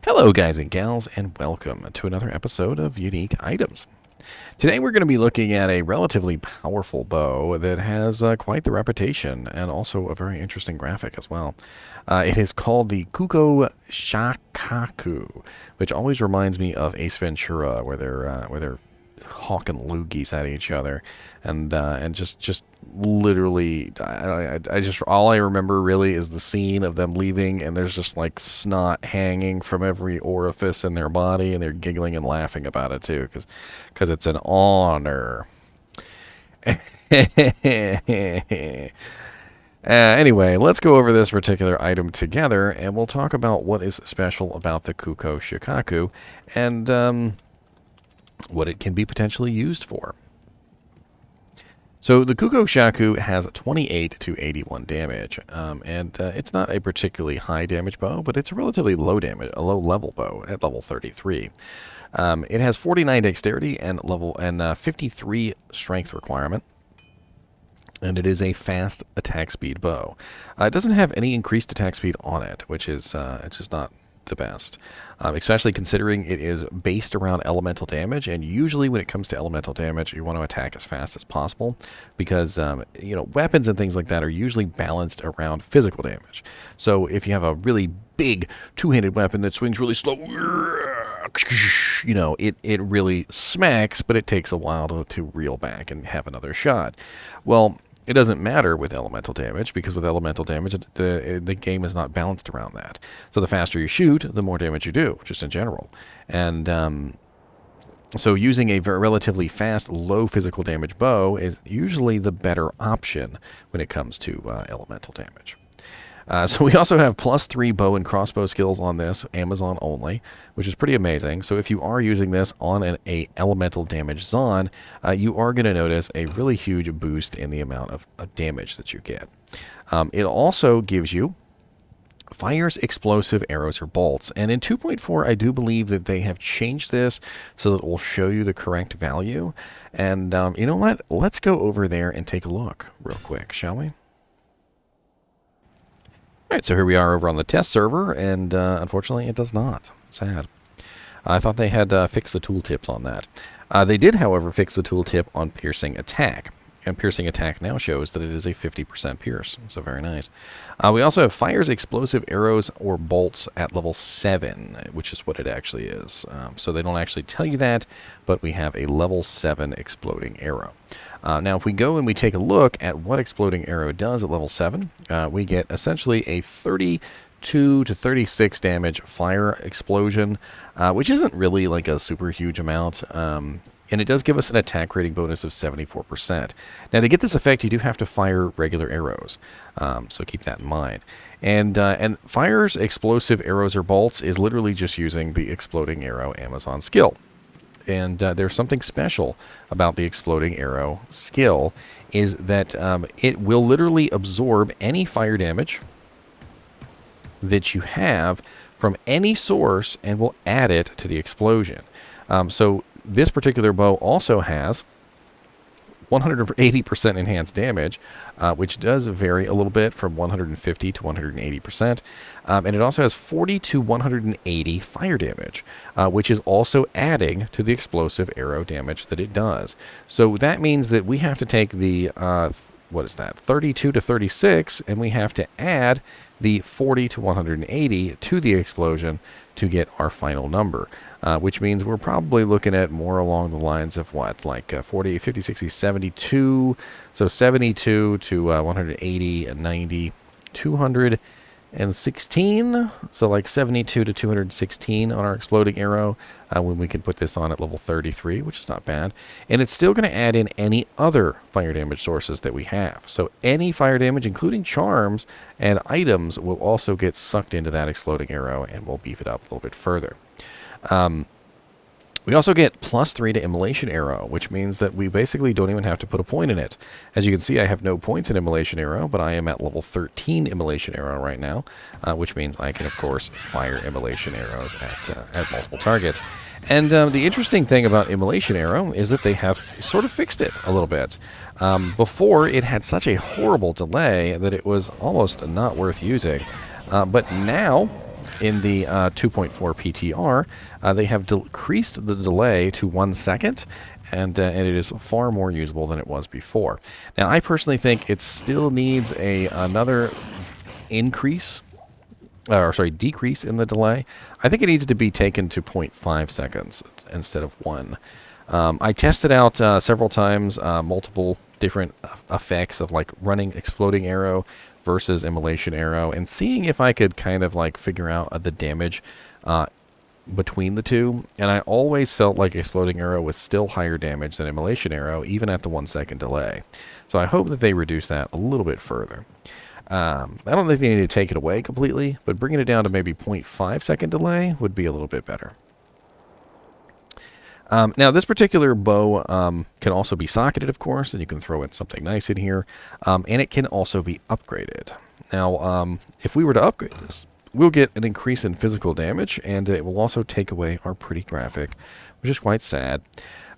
Hello guys and gals, and welcome to another episode of Unique Items. Today we're going to be looking at a relatively powerful bow that has quite the reputation and also a very interesting graphic as well. It is called the Kuko Shakaku, which always reminds me of Ace Ventura, where they're hawking loogies at each other, and just literally, I just all I remember really is the scene of them leaving, and there's just like snot hanging from every orifice in their body, and they're giggling and laughing about it too, because it's an honor. Anyway, let's go over this particular item together, and we'll talk about what is special about the Kuko Shakaku, and what it can be potentially used for. So the Kuko Shakaku has 28 to 81 damage, and it's not a particularly high damage bow, but it's a relatively low level bow at level 33. It has 49 dexterity and 53 strength requirement, and it is a fast attack speed bow. It doesn't have any increased attack speed on it, which is it's just not the best, especially considering it is based around elemental damage, and usually when it comes to elemental damage you want to attack as fast as possible because weapons and things like that are usually balanced around physical damage. So if you have a really big two-handed weapon that swings really slow, it really smacks, but it takes a while to reel back and have another shot. Well, it doesn't matter with elemental damage, because with elemental damage, the game is not balanced around that. So the faster you shoot, the more damage you do, just in general. And so using a relatively fast, low physical damage bow is usually the better option when it comes to elemental damage. So we also have +3 bow and crossbow skills on this, Amazon only, which is pretty amazing. So if you are using this on an elemental damage Zon, you are going to notice a really huge boost in the amount of damage that you get. It also gives you fires explosive arrows or bolts, and in 2.4 I do believe that they have changed this so that it will show you the correct value. And you know what? Let's go over there and take a look real quick, shall we? Alright, so here we are over on the test server, and unfortunately it does not. Sad. I thought they had fixed the tooltips on that. They did, however, fix the tooltip on piercing attack. And piercing attack now shows that it is a 50% pierce, so very nice. We also have fires explosive arrows or bolts at level 7, which is what it actually is. So they don't actually tell you that, but we have a level 7 exploding arrow. Now, if we go and we take a look at what exploding arrow does at level 7, we get essentially a 32 to 36 damage fire explosion, which isn't really like a super huge amount. And it does give us an attack rating bonus of 74%. Now, to get this effect, you do have to fire regular arrows, so keep that in mind. And fires explosive arrows or bolts is literally just using the exploding arrow Amazon skill. And there's something special about the exploding arrow skill, is that it will literally absorb any fire damage that you have from any source and will add it to the explosion. So this particular bow also has 180% enhanced damage, which does vary a little bit from 150 to 180%. And it also has 40 to 180 fire damage, which is also adding to the explosive arrow damage that it does. So that means that we have to take the, 32 to 36, and we have to add the 40 to 180 to the explosion to get our final number, which means we're probably looking at more along the lines of what, like 40, 50, 60, 72, so 72 to 180 and 90, 216, so like 72 to 216 on our exploding arrow, when we can put this on at level 33, which is not bad. And it's still going to add in any other fire damage sources that we have. So any fire damage, including charms and items, will also get sucked into that exploding arrow, and we'll beef it up a little bit further. We also get +3 to Immolation Arrow, which means that we basically don't even have to put a point in it. As you can see, I have no points in Immolation Arrow, but I am at level 13 Immolation Arrow right now, which means I can, of course, fire Immolation Arrows at multiple targets. And the interesting thing about Immolation Arrow is that they have sort of fixed it a little bit. Before, it had such a horrible delay that it was almost not worth using. But now, in the 2.4 PTR, they have decreased the delay to 1 second, and it is far more usable than it was before. Now, I personally think it still needs another decrease in the delay. I think it needs to be taken to 0.5 seconds instead of 1. I tested out several times multiple different effects of like running exploding arrow versus immolation arrow and seeing if I could kind of like figure out the damage between the two. And I always felt like exploding arrow was still higher damage than immolation arrow, even at the 1 second delay. So I hope that they reduce that a little bit further. I don't think they need to take it away completely, but bringing it down to maybe 0.5 second delay would be a little bit better. Now, this particular bow can also be socketed, of course, and you can throw in something nice in here, and it can also be upgraded. Now, if we were to upgrade this, we'll get an increase in physical damage, and it will also take away our pretty graphic, which is quite sad,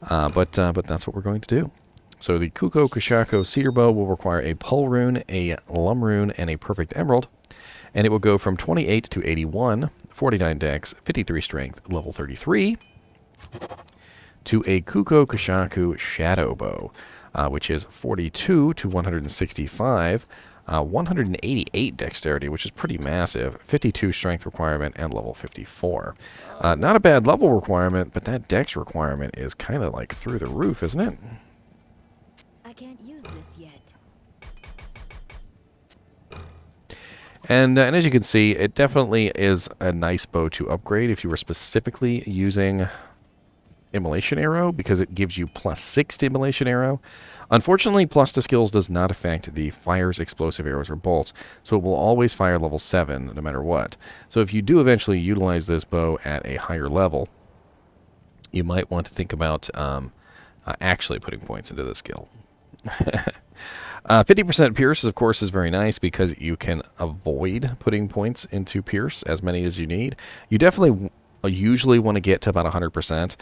but that's what we're going to do. So the Kuko Shakaku Cedar Bow will require a Pull Rune, a Lum Rune, and a Perfect Emerald, and it will go from 28 to 81, 49 dex, 53 strength, level 33, to a Kuko Shakaku Shadow Bow, which is 42 to 165, 188 dexterity, which is pretty massive, 52 strength requirement, and level 54. Not a bad level requirement, but that dex requirement is kind of like through the roof, isn't it? I can't use this yet. And as you can see, it definitely is a nice bow to upgrade if you were specifically using immolation arrow, because it gives you +6 to immolation arrow. Unfortunately, plus to skills does not affect the fire's explosive arrows or bolts, so it will always fire level 7 no matter what. So if you do eventually utilize this bow at a higher level, you might want to think about actually putting points into the skill. 50% Pierce, of course, is very nice because you can avoid putting points into Pierce, as many as you need. You definitely usually want to get to about 100%,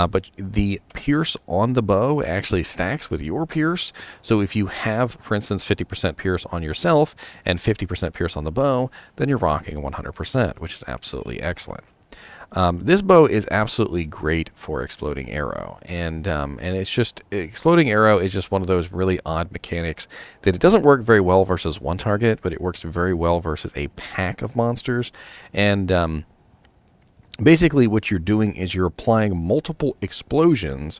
but the Pierce on the bow actually stacks with your Pierce. So if you have, for instance, 50% Pierce on yourself and 50% Pierce on the bow, then you're rocking 100%, which is absolutely excellent. This bow is absolutely great for exploding arrow, and it's just, exploding arrow is just one of those really odd mechanics that it doesn't work very well versus one target, but it works very well versus a pack of monsters. And basically what you're doing is you're applying multiple explosions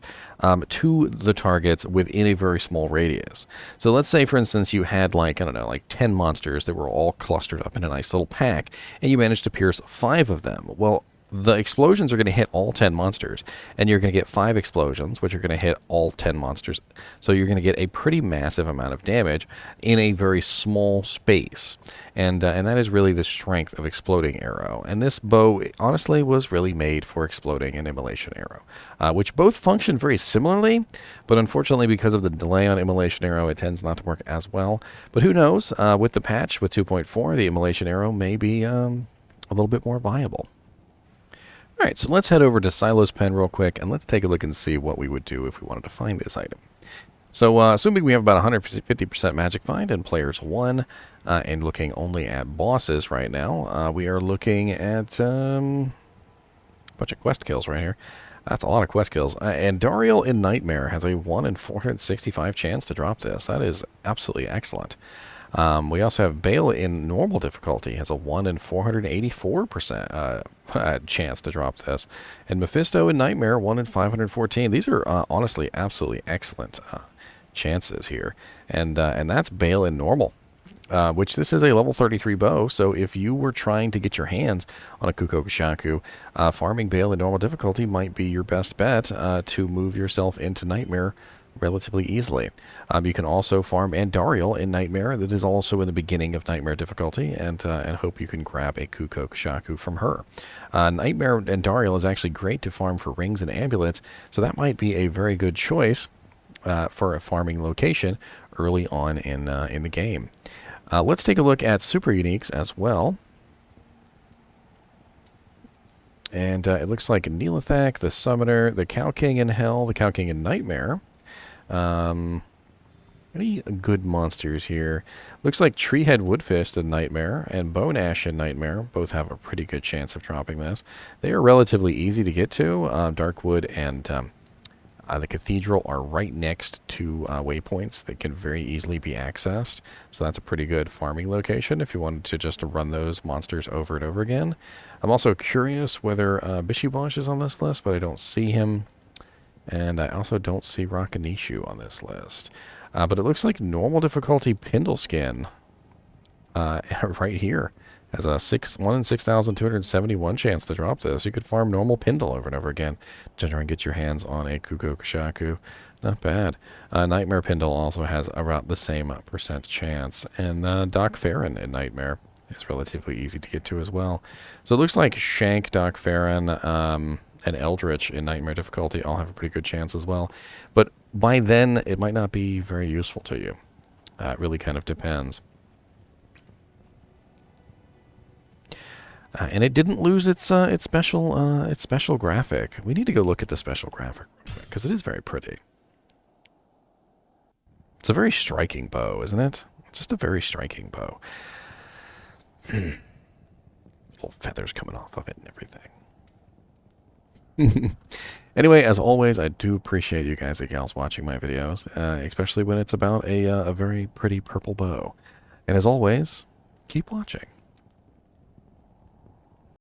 to the targets within a very small radius. So let's say, for instance, you had like, I don't know, like 10 monsters that were all clustered up in a nice little pack, and you managed to pierce 5 of them. Well, the explosions are going to hit all 10 monsters, and you're going to get 5 explosions, which are going to hit all 10 monsters. So you're going to get a pretty massive amount of damage in a very small space. And that is really the strength of exploding arrow. And this bow, honestly, was really made for exploding and immolation arrow, which both function very similarly, but unfortunately, because of the delay on immolation arrow, it tends not to work as well. But who knows? With the patch, with 2.4, the immolation arrow may be a little bit more viable. All right, so let's head over to Silo's Pen real quick, and let's take a look and see what we would do if we wanted to find this item. So, assuming we have about 150% magic find and players 1, and looking only at bosses right now, we are looking at a bunch of quest kills right here. That's a lot of quest kills. And Dariel in Nightmare has a 1 in 465 chance to drop this. That is absolutely excellent. We also have Bale in normal difficulty, has a 1 in 484% chance to drop this. And Mephisto in Nightmare, 1 in 514. These are honestly absolutely excellent chances here. And that's Bale in normal, which this is a level 33 bow. So if you were trying to get your hands on a Kuko Shakaku, farming Bale in normal difficulty might be your best bet to move yourself into Nightmare relatively easily. You can also farm Andariel in Nightmare. That is also in the beginning of Nightmare difficulty, and hope you can grab a Kuko Shakaku from her. Nightmare Andariel is actually great to farm for rings and amulets, so that might be a very good choice for a farming location early on in the game. Let's take a look at super uniques as well. And it looks like Neelathak, the Summoner, the Cow King in Hell, the Cow King in Nightmare. Any good monsters here? Looks like Treehead Woodfish and Nightmare and Bone Ash and Nightmare both have a pretty good chance of dropping this. They are relatively easy to get to. Darkwood and the Cathedral are right next to waypoints that can very easily be accessed. So that's a pretty good farming location if you wanted to just run those monsters over and over again. I'm also curious whether Bishibosh is on this list, but I don't see him. And I also don't see Rakanishu on this list. But it looks like normal difficulty Pindleskin right here has a 1 in 6,271 chance to drop this. You could farm normal Pindle over and over again to try and get your hands on a Kuko Shakaku. Not bad. Nightmare Pindle also has about the same percent chance. And Doc Farron in Nightmare is relatively easy to get to as well. So it looks like Shank, Doc Farron, and Eldritch in Nightmare difficulty all have a pretty good chance as well. But by then, it might not be very useful to you. It really kind of depends. And it didn't lose its special graphic. We need to go look at the special graphic real quick, because it is very pretty. It's a very striking bow, isn't it? It's just a very striking bow. Little feathers coming off of it and everything. Anyway, as always, I do appreciate you guys and gals watching my videos, especially when it's about a very pretty purple bow. And as always, keep watching.